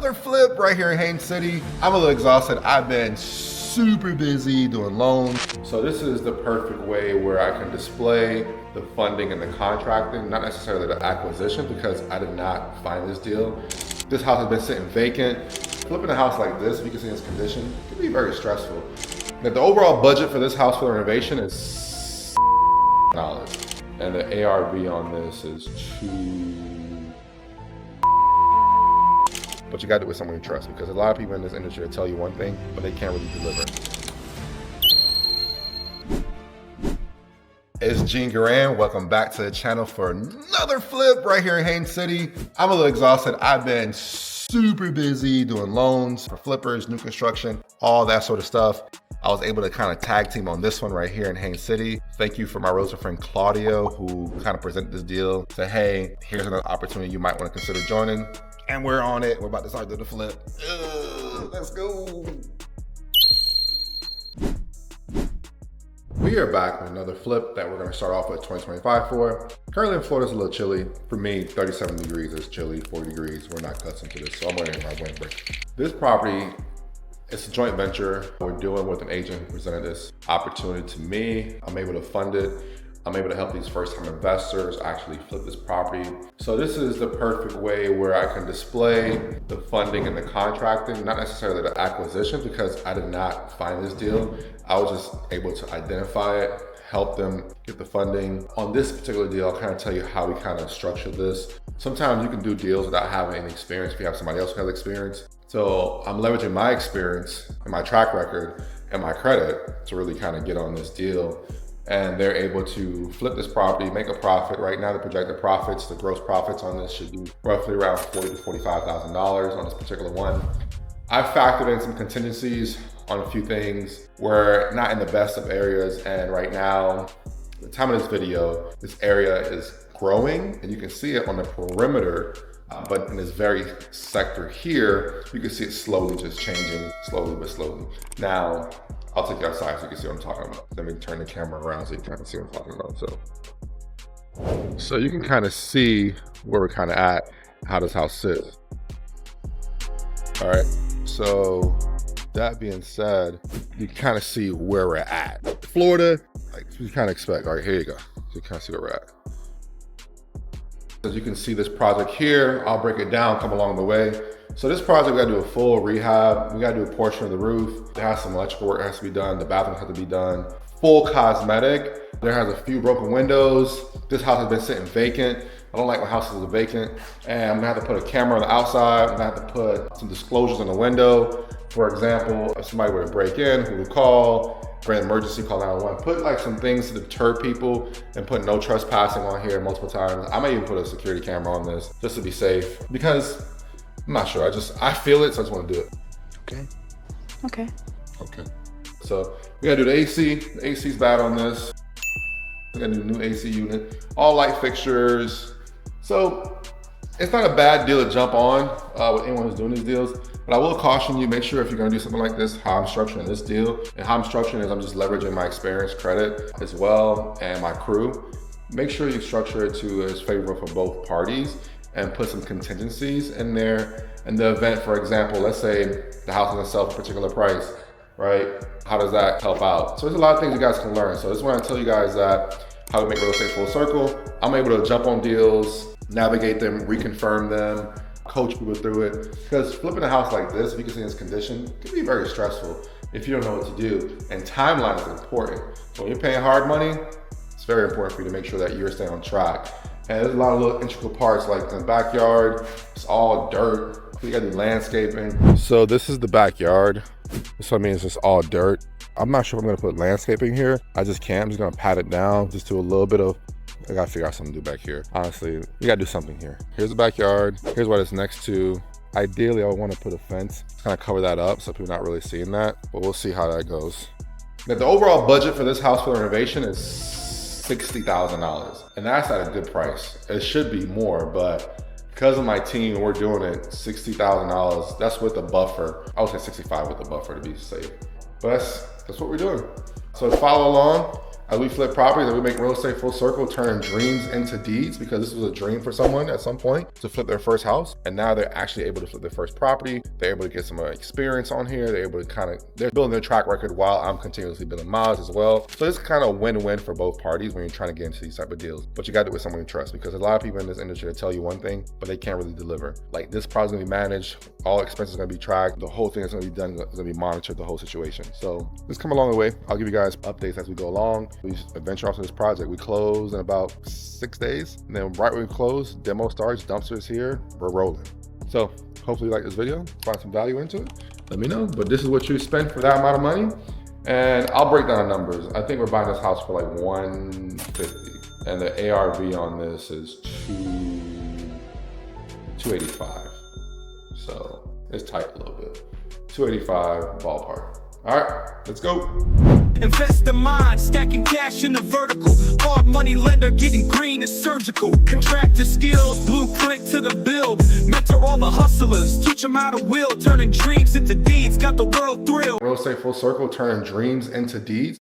another flip right here in Haines City. I'm a little exhausted. I've been super busy doing loans. So this is the perfect way where I can display the funding and the contracting, not necessarily the acquisition, because I did not find this deal. This house has been sitting vacant. Flipping a house like this, if you can see its condition, can be very stressful. Now, the overall budget for this house for the renovation is $6. And the ARV on this is 2. But you gotta do it with someone you trust, because a lot of people in this industry will tell you one thing, but they can't really deliver. It's Gene Garan. Welcome back to the channel for another flip right here in Haines City. I'm a little exhausted. I've been super busy doing loans for flippers, new construction, all that sort of stuff. I was able to kind of tag team on this one right here in Haines City. Thank you for my realtor friend Claudio, who kind of presented this deal. Said, hey, here's another opportunity you might want to consider joining. And we're on it. We're about to start doing the flip. Let's go. We are back with another flip that we're going to start off with 2025 for. Currently in Florida, it's a little chilly. For me, 37 degrees is chilly, 40 degrees. We're not accustomed to this, so I'm wearing my windbreak. This property, it's a joint venture we're doing with an agent who presented this opportunity to me. I'm able to fund it. I'm able to help these first-time investors actually flip this property. So this is the perfect way where I can display the funding and the contracting, not necessarily the acquisition, because I did not find this deal. I was just able to identify it, help them get the funding. On this particular deal, I'll kind of tell you how we kind of structured this. Sometimes you can do deals without having any experience if you have somebody else who has experience. So I'm leveraging my experience and my track record and my credit to really kind of get on this deal. And they're able to flip this property, make a profit. Right now, the projected profits, the gross profits on this should be roughly around $40,000 to $45,000 on this particular one. I factored in some contingencies on a few things. We're not in the best of areas, and right now, the time of this video, this area is growing, and you can see it on the perimeter, but in this very sector here, you can see it slowly just changing, slowly but slowly. Now, I'll take you outside so you can see what I'm talking about. Let me turn the camera around so you can kind of see what I'm talking about. So you can kind of see where we're kind of at, how this house sits. All right, so that being said, you kind of see where we're at. Florida, like you kind of expect. All right, here you go. So you kind of see where we're at. As you can see this project here, I'll break it down, come along the way. So this project, we gotta do a full rehab. We gotta do a portion of the roof. There has some electrical work that has to be done. The bathroom has to be done. Full cosmetic. There has a few broken windows. This house has been sitting vacant. I don't like when houses are vacant. And I'm gonna have to put a camera on the outside. I'm gonna have to put some disclosures on the window. For example, if somebody were to break in, who would call, for an emergency, call 911. Put like some things to deter people and put no trespassing on here multiple times. I might even put a security camera on this just to be safe, because I'm not sure. I feel it, so I just want to do it. Okay. Okay. Okay. So we gotta do the AC. The AC's bad on this. We gotta do a new AC unit. All light fixtures. So it's not a bad deal to jump on with anyone who's doing these deals. But I will caution you, make sure if you're gonna do something like this, how I'm structuring this deal. And how I'm structuring is I'm just leveraging my experience, credit as well, and my crew. Make sure you structure it to as favorable for both parties, and put some contingencies in there. In the event, for example, let's say the house doesn't sell for a particular price, right? How does that help out? So there's a lot of things you guys can learn. So I just want to tell you guys that how to make real estate full circle. I'm able to jump on deals, navigate them, reconfirm them, coach people through it. Because flipping a house like this, if you can see its condition, can be very stressful if you don't know what to do. And timeline is important. So when you're paying hard money, it's very important for you to make sure that you're staying on track. And there's a lot of little intricate parts, like in the backyard, it's all dirt. You gotta do landscaping. So this is the backyard. This what I mean, it's just all dirt. I'm not sure if I'm gonna put landscaping here. I just can't, I'm just gonna pat it down, just do a little bit of, I gotta figure out something to do back here. Honestly, you gotta do something here. Here's the backyard, here's what it's next to. Ideally, I would wanna put a fence, to kind of cover that up so people are not really seeing that, but we'll see how that goes. Now, the overall budget for this house for the renovation is $60,000, and that's at a good price. It should be more, but because of my team, we're doing it $60,000. That's with a buffer. I would say 65 with a buffer to be safe. But that's what we're doing. So follow along. As we flip properties and we make real estate full circle, turning dreams into deeds, because this was a dream for someone at some point to flip their first house. And now they're actually able to flip their first property. They're able to get some experience on here. They're able to they're building their track record while I'm continuously building miles as well. So it's kind of win-win for both parties when you're trying to get into these type of deals. But you got to do it with someone you trust, because a lot of people in this industry tell you one thing, but they can't really deliver. Like, this project's gonna be managed, all expenses are gonna be tracked, the whole thing is gonna be done, is gonna be monitored, the whole situation. So let's come along the way. I'll give you guys updates as we go along. We venture off to this project. We close in about 6 days, and then right when we close, demo starts, dumpsters here, we're rolling. So hopefully you like this video, find some value into it, let me know. But this is what you spend for that amount of money, and I'll break down the numbers. I think we're buying this house for like $150, and the ARV on this is $285. So it's tight a little bit. 285 ballpark. All right, let's go. Invest in mind, stacking cash in the vertical. Hard money lender, getting green is surgical. Contractor skills, blueprint to the build. Mentor all the hustlers, teach them how to will. Turning dreams into deeds, got the world thrilled. Real estate full circle, turning dreams into deeds.